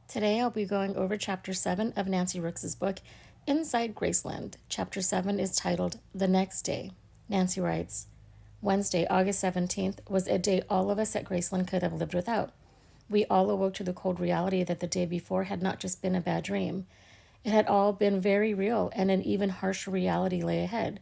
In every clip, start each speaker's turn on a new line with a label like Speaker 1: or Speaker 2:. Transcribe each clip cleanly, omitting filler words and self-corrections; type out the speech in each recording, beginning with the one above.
Speaker 1: Today I'll be going over Chapter 7 of Nancy Rooks' book, Inside Graceland. Chapter 7 is titled The Next Day. Nancy writes, Wednesday, August 17th, was a day all of us at Graceland could have lived without. We all awoke to the cold reality that the day before had not just been a bad dream. It had all been very real, and an even harsher reality lay ahead.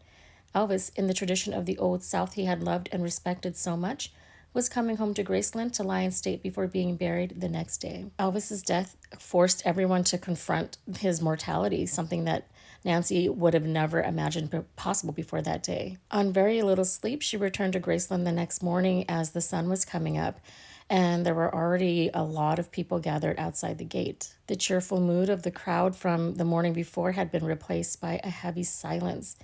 Speaker 1: Elvis, in the tradition of the Old South he had loved and respected so much, was coming home to Graceland to lie in state before being buried the next day. Elvis's death forced everyone to confront his mortality, something that Nancy would have never imagined possible before that day. On very little sleep, she returned to Graceland the next morning as the sun was coming up, and there were already a lot of people gathered outside the gate. The cheerful mood of the crowd from the morning before had been replaced by a heavy silence.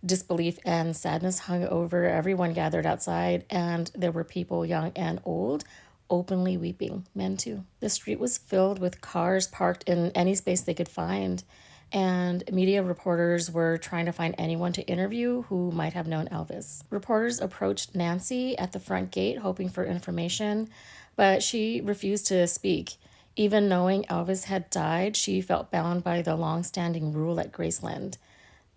Speaker 1: Disbelief and sadness hung over everyone gathered outside, and there were people, young and old, openly weeping, men too. The street was filled with cars parked in any space they could find, and media reporters were trying to find anyone to interview who might have known Elvis. Reporters approached Nancy at the front gate hoping for information, but she refused to speak. Even knowing Elvis had died, she felt bound by the long-standing rule at Graceland.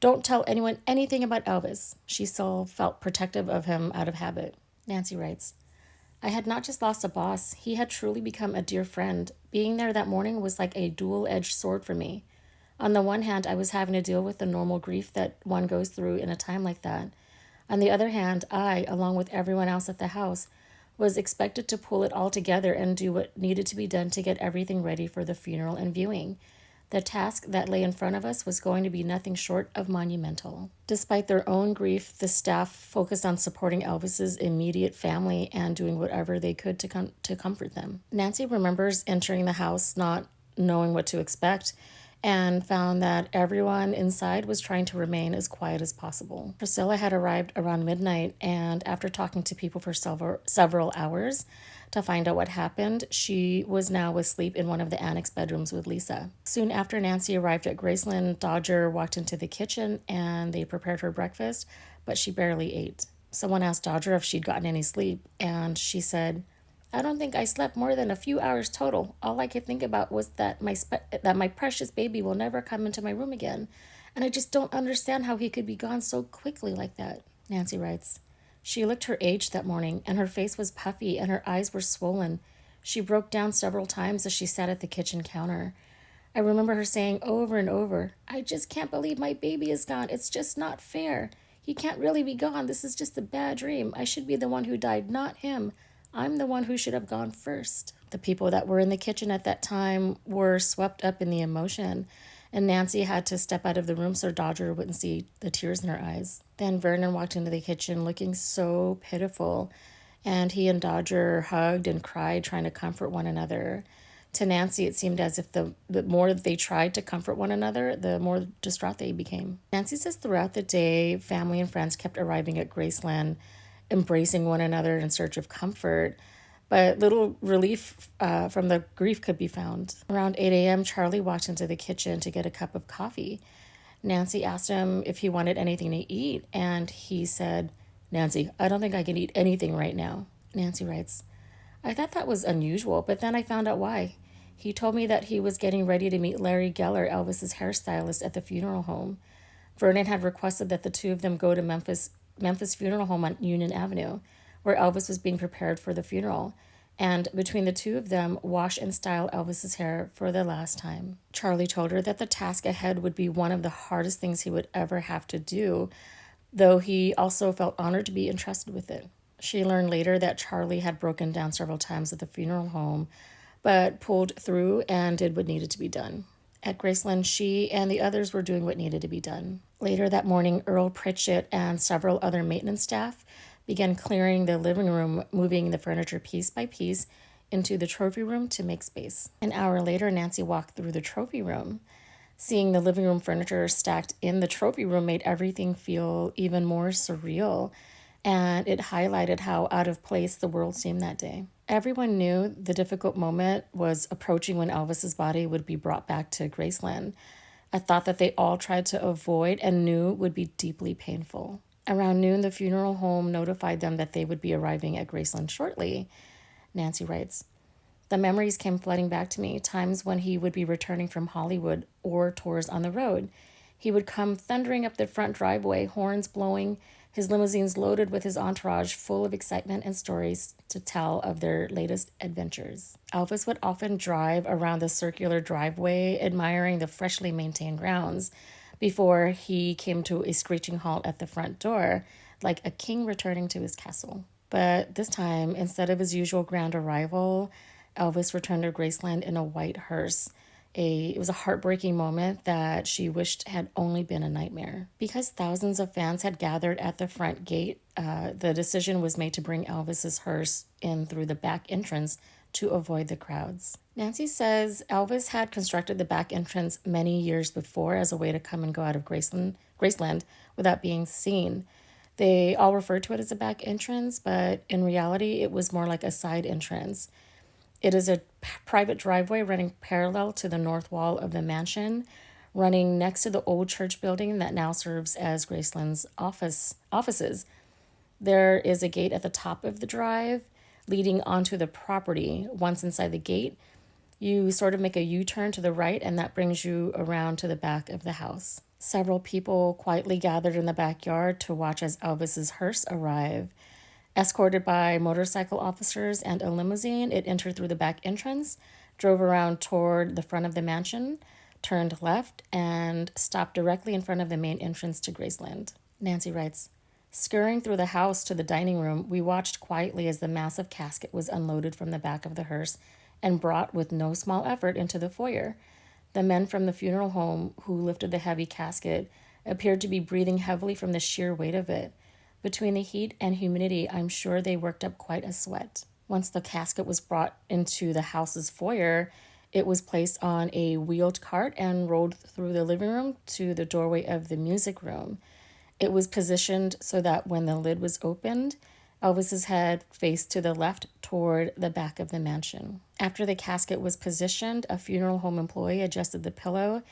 Speaker 1: Don't tell anyone anything about Elvis. She still felt protective of him out of habit. Nancy writes, I had not just lost a boss. He had truly become a dear friend. Being there that morning was like a dual-edged sword for me. On the one hand, I was having to deal with the normal grief that one goes through in a time like that. On the other hand, I, along with everyone else at the house, was expected to pull it all together and do what needed to be done to get everything ready for the funeral and viewing. The task that lay in front of us was going to be nothing short of monumental. Despite their own grief, the staff focused on supporting Elvis's immediate family and doing whatever they could to comfort them. Nancy remembers entering the house not knowing what to expect and found that everyone inside was trying to remain as quiet as possible. Priscilla had arrived around midnight, and after talking to people for several hours to find out what happened, she was now asleep in one of the annex bedrooms with Lisa. Soon after Nancy arrived at Graceland, Dodger walked into the kitchen and they prepared her breakfast, but she barely ate. Someone asked Dodger if she'd gotten any sleep, and she said, I don't think I slept more than a few hours total. All I could think about was that my precious baby will never come into my room again. And I just don't understand how he could be gone so quickly like that. Nancy writes, she looked her age that morning, and her face was puffy and her eyes were swollen. She broke down several times as she sat at the kitchen counter. I remember her saying over and over, I just can't believe my baby is gone. It's just not fair. He can't really be gone. This is just a bad dream. I should be the one who died, not him. I'm the one who should have gone first. The people that were in the kitchen at that time were swept up in the emotion, and Nancy had to step out of the room so Dodger wouldn't see the tears in her eyes. Then Vernon walked into the kitchen looking so pitiful, and he and Dodger hugged and cried, trying to comfort one another. To Nancy, it seemed as if the more they tried to comfort one another, the more distraught they became. Nancy says throughout the day, family and friends kept arriving at Graceland, embracing one another in search of comfort, but little relief from the grief could be found. Around 8 a.m., Charlie walked into the kitchen to get a cup of coffee. Nancy asked him if he wanted anything to eat, and he said, Nancy, I don't think I can eat anything right now. Nancy writes, I thought that was unusual, but then I found out why. He told me that he was getting ready to meet Larry Geller, Elvis's hairstylist, at the funeral home. Vernon had requested that the two of them go to Memphis Funeral Home on Union Avenue, where Elvis was being prepared for the funeral, and between the two of them, wash and style Elvis's hair for the last time. Charlie told her that the task ahead would be one of the hardest things he would ever have to do, though he also felt honored to be entrusted with it. She learned later that Charlie had broken down several times at the funeral home, but pulled through and did what needed to be done. At Graceland, she and the others were doing what needed to be done. Later that morning, Earl Pritchett and several other maintenance staff began clearing the living room, moving the furniture piece by piece into the trophy room to make space. An hour later, Nancy walked through the trophy room. Seeing the living room furniture stacked in the trophy room made everything feel even more surreal, and it highlighted how out of place the world seemed that day. Everyone knew the difficult moment was approaching when Elvis's body would be brought back to Graceland, a thought that they all tried to avoid and knew would be deeply painful. Around noon, the funeral home notified them that they would be arriving at Graceland shortly. Nancy writes, The memories came flooding back to me, times when he would be returning from Hollywood or tours on the road. He would come thundering up the front driveway, horns blowing, his limousines loaded with his entourage, full of excitement and stories to tell of their latest adventures. Elvis would often drive around the circular driveway, admiring the freshly maintained grounds, before he came to a screeching halt at the front door, like a king returning to his castle. But this time, instead of his usual grand arrival, Elvis returned to Graceland in a white hearse. It was a heartbreaking moment that she wished had only been a nightmare. Because thousands of fans had gathered at the front gate, the decision was made to bring Elvis's hearse in through the back entrance to avoid the crowds. Nancy says Elvis had constructed the back entrance many years before as a way to come and go out of Graceland without being seen. They all referred to it as a back entrance, but in reality, it was more like a side entrance. It is a private driveway running parallel to the north wall of the mansion, running next to the old church building that now serves as Graceland's offices. There is a gate at the top of the drive leading onto the property. Once inside the gate, you sort of make a U-turn to the right, and that brings you around to the back of the house. Several people quietly gathered in the backyard to watch as Elvis's hearse arrive. Escorted by motorcycle officers and a limousine, it entered through the back entrance, drove around toward the front of the mansion, turned left, and stopped directly in front of the main entrance to Graceland. Nancy writes, "Scurrying through the house to the dining room, we watched quietly as the massive casket was unloaded from the back of the hearse and brought with no small effort into the foyer. The men from the funeral home who lifted the heavy casket appeared to be breathing heavily from the sheer weight of it. Between the heat and humidity, I'm sure they worked up quite a sweat. Once the casket was brought into the house's foyer, it was placed on a wheeled cart and rolled through the living room to the doorway of the music room. It was positioned so that when the lid was opened, Elvis's head faced to the left toward the back of the mansion. After the casket was positioned, a funeral home employee adjusted the pillow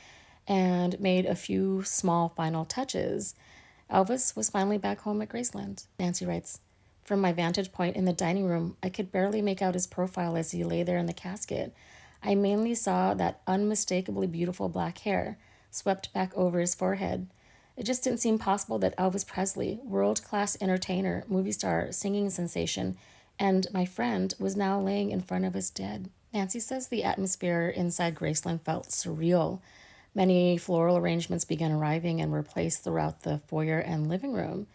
Speaker 1: and made a few small final touches. Elvis was finally back home at Graceland." Nancy writes, "From my vantage point in the dining room, I could barely make out his profile as he lay there in the casket. I mainly saw that unmistakably beautiful black hair swept back over his forehead. It just didn't seem possible that Elvis Presley, world-class entertainer, movie star, singing sensation, and my friend was now laying in front of us dead." Nancy says the atmosphere inside Graceland felt surreal. Many floral arrangements began arriving and were placed throughout the foyer and living room.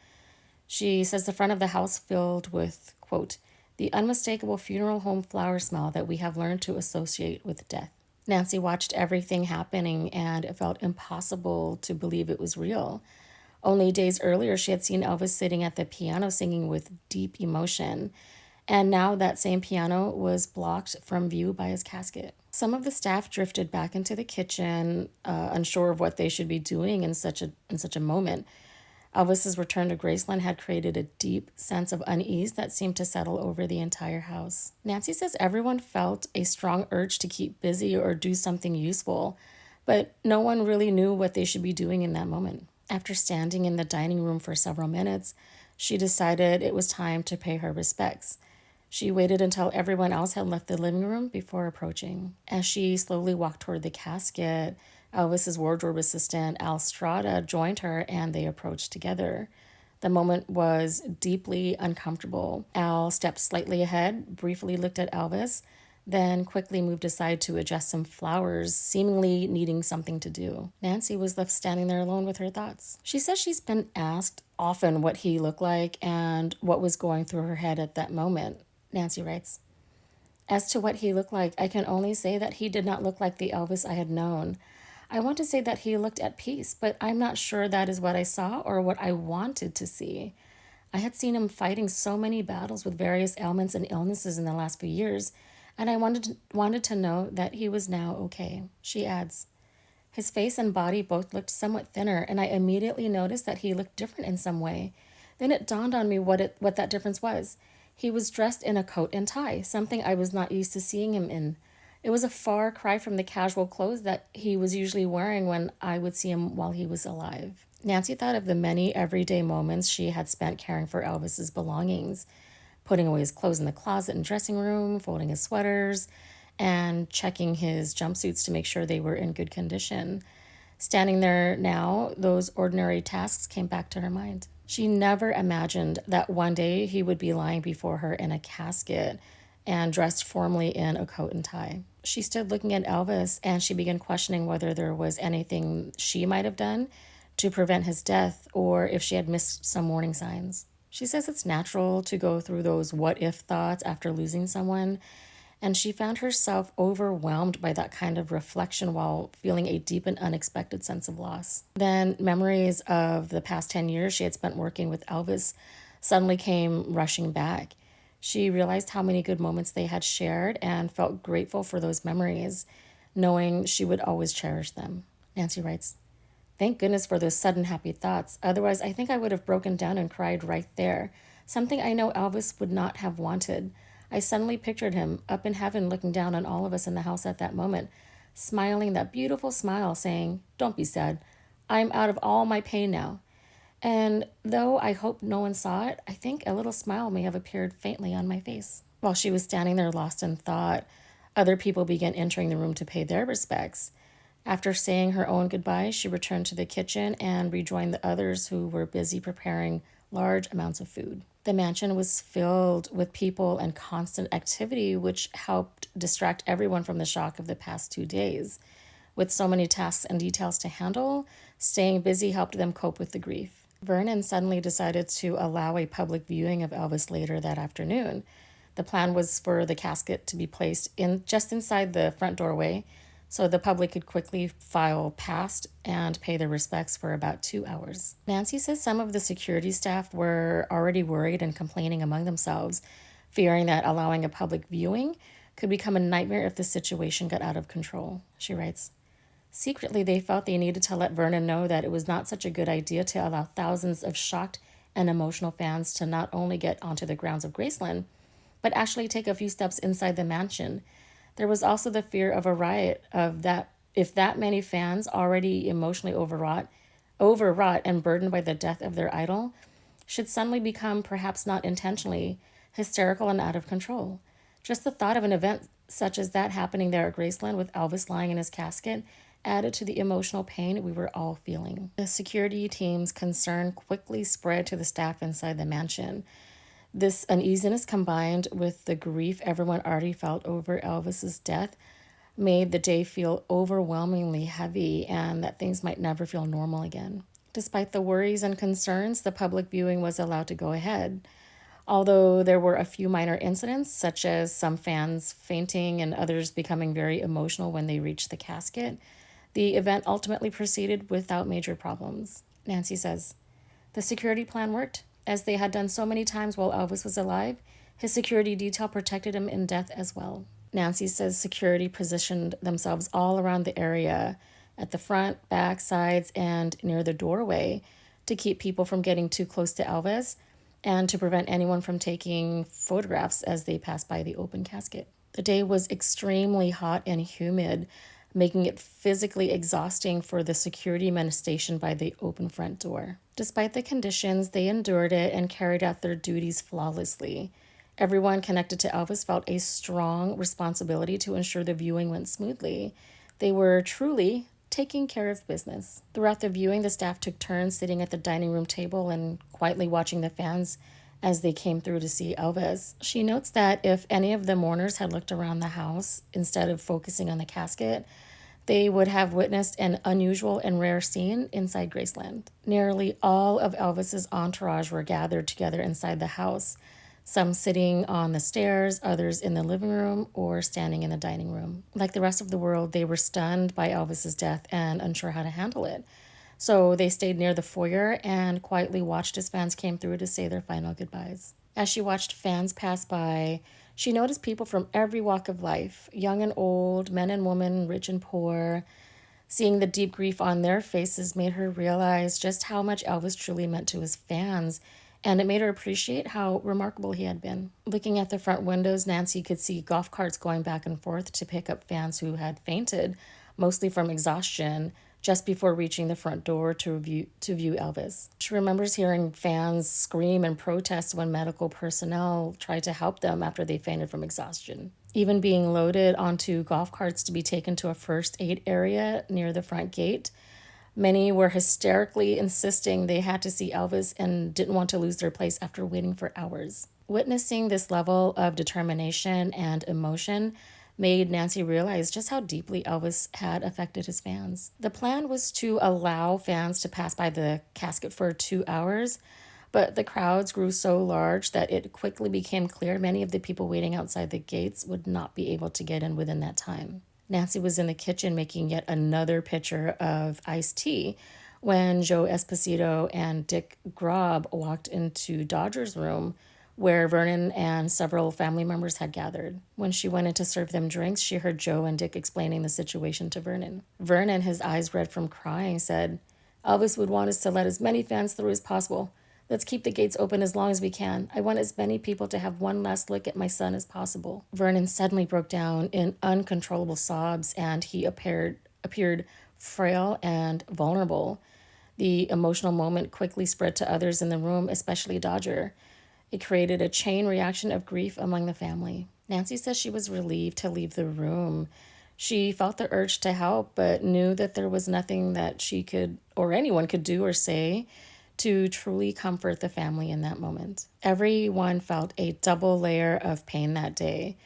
Speaker 1: She says the front of the house filled with, quote, "the unmistakable funeral home flower smell that we have learned to associate with death." Nancy watched everything happening, and it felt impossible to believe it was real. Only days earlier, she had seen Elvis sitting at the piano singing with deep emotion, and now that same piano was blocked from view by his casket. Some of the staff drifted back into the kitchen, unsure of what they should be doing in such a moment. Elvis's return to Graceland had created a deep sense of unease that seemed to settle over the entire house. Nancy says everyone felt a strong urge to keep busy or do something useful, but no one really knew what they should be doing in that moment. After standing in the dining room for several minutes, she decided it was time to pay her respects. She waited until everyone else had left the living room before approaching. As she slowly walked toward the casket, Elvis's wardrobe assistant, Al Strada, joined her and they approached together. The moment was deeply uncomfortable. Al stepped slightly ahead, briefly looked at Elvis, then quickly moved aside to adjust some flowers, seemingly needing something to do. Nancy was left standing there alone with her thoughts. She says she's been asked often what he looked like and what was going through her head at that moment. Nancy writes, "As to what he looked like, I can only say that he did not look like the Elvis I had known. I want to say that he looked at peace, but I'm not sure that is what I saw or what I wanted to see. I had seen him fighting so many battles with various ailments and illnesses in the last few years, and I wanted to know that he was now okay." She adds, "His face and body both looked somewhat thinner, and I immediately noticed that he looked different in some way. Then it dawned on me what that difference was. He was dressed in a coat and tie, something I was not used to seeing him in. It was a far cry from the casual clothes that he was usually wearing when I would see him while he was alive." Nancy thought of the many everyday moments she had spent caring for Elvis's belongings. putting away his clothes in the closet and dressing room, folding his sweaters, and checking his jumpsuits to make sure they were in good condition. Standing there now, those ordinary tasks came back to her mind. She never imagined that one day he would be lying before her in a casket and dressed formally in a coat and tie. She stood looking at Elvis, and she began questioning whether there was anything she might have done to prevent his death or if she had missed some warning signs. She says it's natural to go through those what if thoughts after losing someone, and she found herself overwhelmed by that kind of reflection while feeling a deep and unexpected sense of loss. Then memories of the past 10 years she had spent working with Elvis suddenly came rushing back. She realized how many good moments they had shared and felt grateful for those memories, knowing she would always cherish them. Nancy writes, "Thank goodness for those sudden happy thoughts. Otherwise, I think I would have broken down and cried right there. Something I know Elvis would not have wanted. I suddenly pictured him up in heaven looking down on all of us in the house at that moment, smiling that beautiful smile, saying, 'Don't be sad. I'm out of all my pain now.' And though I hope no one saw it, I think a little smile may have appeared faintly on my face." While she was standing there lost in thought, other people began entering the room to pay their respects. After saying her own goodbyes, she returned to the kitchen and rejoined the others who were busy preparing large amounts of food. The mansion was filled with people and constant activity, which helped distract everyone from the shock of the past 2 days. With so many tasks and details to handle, staying busy helped them cope with the grief. Vernon suddenly decided to allow a public viewing of Elvis later that afternoon. The plan was for the casket to be placed in just inside the front doorway, so the public could quickly file past and pay their respects for about 2 hours. Nancy says some of the security staff were already worried and complaining among themselves, fearing that allowing a public viewing could become a nightmare if the situation got out of control. She writes, "Secretly, they felt they needed to let Vernon know that it was not such a good idea to allow thousands of shocked and emotional fans to not only get onto the grounds of Graceland, but actually take a few steps inside the mansion. There was also the fear of a riot of that if that many fans, already emotionally overwrought and burdened by the death of their idol, should suddenly become, perhaps not intentionally, hysterical and out of control. Just the thought of an event such as that happening there at Graceland with Elvis lying in his casket added to the emotional pain we were all feeling." The security team's concern quickly spread to the staff inside the mansion. This uneasiness, combined with the grief everyone already felt over Elvis's death, made the day feel overwhelmingly heavy and that things might never feel normal again. Despite the worries and concerns, the public viewing was allowed to go ahead. Although there were a few minor incidents, such as some fans fainting and others becoming very emotional when they reached the casket, the event ultimately proceeded without major problems. Nancy says, "The security plan worked. As they had done so many times while Elvis was alive, his security detail protected him in death as well." Nancy says security positioned themselves all around the area, at the front, back, sides, and near the doorway, to keep people from getting too close to Elvis and to prevent anyone from taking photographs as they passed by the open casket. The day was extremely hot and humid, making it physically exhausting for the security men stationed by the open front door. Despite the conditions, they endured it and carried out their duties flawlessly. Everyone connected to Elvis felt a strong responsibility to ensure the viewing went smoothly. They were truly taking care of business. Throughout the viewing, the staff took turns sitting at the dining room table and quietly watching the fans as they came through to see Elvis. She notes that if any of the mourners had looked around the house instead of focusing on the casket, they would have witnessed an unusual and rare scene inside Graceland. Nearly all of Elvis's entourage were gathered together inside the house, some sitting on the stairs, others in the living room, or standing in the dining room. Like the rest of the world, they were stunned by Elvis's death and unsure how to handle it. So they stayed near the foyer and quietly watched as fans came through to say their final goodbyes. As she watched fans pass by, she noticed people from every walk of life, young and old, men and women, rich and poor. Seeing the deep grief on their faces made her realize just how much Elvis truly meant to his fans, and it made her appreciate how remarkable he had been. Looking at the front windows, Nancy could see golf carts going back and forth to pick up fans who had fainted, mostly from exhaustion, just before reaching the front door to view Elvis. She remembers hearing fans scream and protest when medical personnel tried to help them after they fainted from exhaustion. Even being loaded onto golf carts to be taken to a first aid area near the front gate, many were hysterically insisting they had to see Elvis and didn't want to lose their place after waiting for hours. Witnessing this level of determination and emotion made Nancy realize just how deeply Elvis had affected his fans. The plan was to allow fans to pass by the casket for 2 hours, but the crowds grew so large that it quickly became clear many of the people waiting outside the gates would not be able to get in within that time. Nancy was in the kitchen making yet another pitcher of iced tea when Joe Esposito and Dick Grob walked into Dodger's room, where Vernon and several family members had gathered. When she went in to serve them drinks, she heard Joe and Dick explaining the situation to Vernon. Vernon, his eyes red from crying, said, "Elvis would want us to let as many fans through as possible. Let's keep the gates open as long as we can. I want as many people to have one last look at my son as possible." Vernon suddenly broke down in uncontrollable sobs, and he appeared frail and vulnerable. The emotional moment quickly spread to others in the room, especially Dodger. It created a chain reaction of grief among the family. Nancy says she was relieved to leave the room. She felt the urge to help, but knew that there was nothing that she could or anyone could do or say to truly comfort the family in that moment. Everyone felt a double layer of pain that day.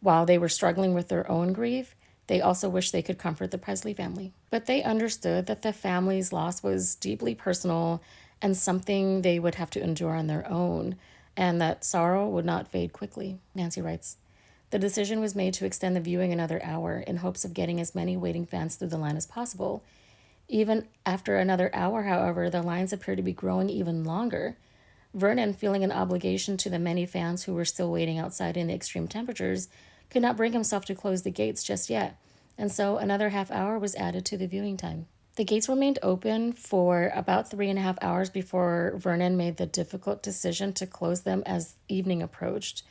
Speaker 1: While they were struggling with their own grief, they also wished they could comfort the Presley family. But they understood that the family's loss was deeply personal and something they would have to endure on their own, and that sorrow would not fade quickly. Nancy writes, "The decision was made to extend the viewing another hour in hopes of getting as many waiting fans through the line as possible. Even after another hour, however, the lines appeared to be growing even longer. Vernon, feeling an obligation to the many fans who were still waiting outside in the extreme temperatures, could not bring himself to close the gates just yet, and so another half hour was added to the viewing time. The gates remained open for about 3.5 hours before Vernon made the difficult decision to close them as evening approached.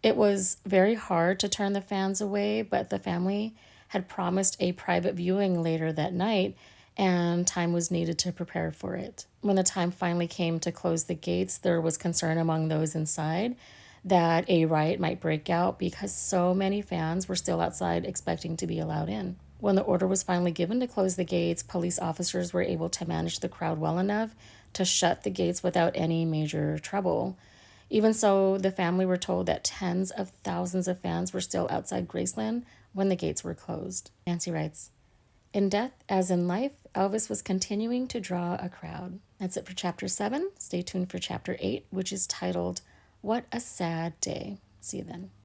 Speaker 1: It was very hard to turn the fans away, but the family had promised a private viewing later that night, and time was needed to prepare for it. When the time finally came to close the gates, there was concern among those inside that a riot might break out because so many fans were still outside expecting to be allowed in. When the order was finally given to close the gates, police officers were able to manage the crowd well enough to shut the gates without any major trouble. Even so, the family were told that tens of thousands of fans were still outside Graceland when the gates were closed. Nancy writes, "In death, as in life, Elvis was continuing to draw a crowd." That's it for Chapter 7. Stay tuned for Chapter 8, which is titled, "What a Sad Day." See you then.